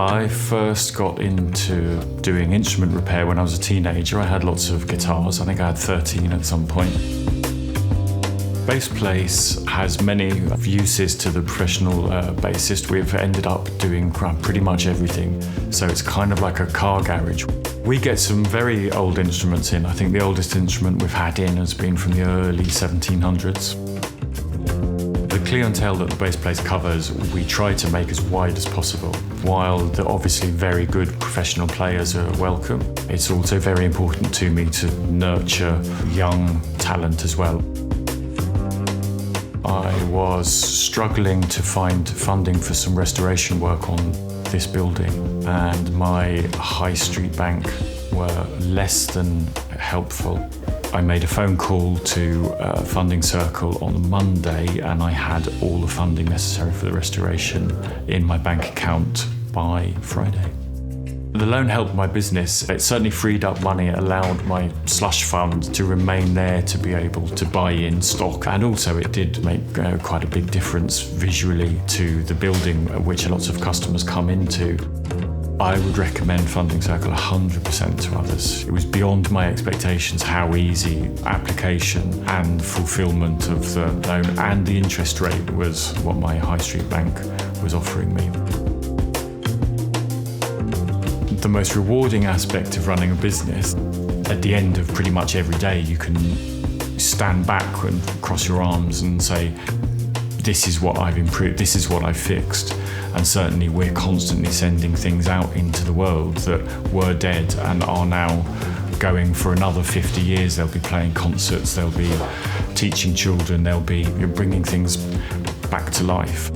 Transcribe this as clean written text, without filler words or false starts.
I first got into doing instrument repair when I was a teenager. I had lots of guitars. I think I had 13 at some point. Bass Place has many uses to the professional bassist. We've ended up doing pretty much everything. So it's kind of like a car garage. We get some very old instruments in. I think the oldest instrument we've had in has been from the early 1700s. The clientele that the Bass Place covers, we try to make as wide as possible. While the obviously very good professional players are welcome, it's also very important to me to nurture young talent as well. I was struggling to find funding for some restoration work on this building, and my high street bank were less than helpful. I made a phone call to Funding Circle on Monday, and I had all the funding necessary for the restoration in my bank account by Friday. The loan helped my business. It certainly freed up money. It allowed my slush fund to remain there to be able to buy in stock. And also it did make quite a big difference visually to the building, which lots of customers come into. I would recommend Funding Circle 100% to others. It was beyond my expectations how easy application and fulfilment of the loan and the interest rate was what my high street bank was offering me. The most rewarding aspect of running a business, at the end of pretty much every day, you can stand back and cross your arms and say, this is what I've improved, this is what I've fixed. And certainly we're constantly sending things out into the world that were dead and are now going for another 50 years. They'll be playing concerts, they'll be teaching children, they'll be bringing things back to life.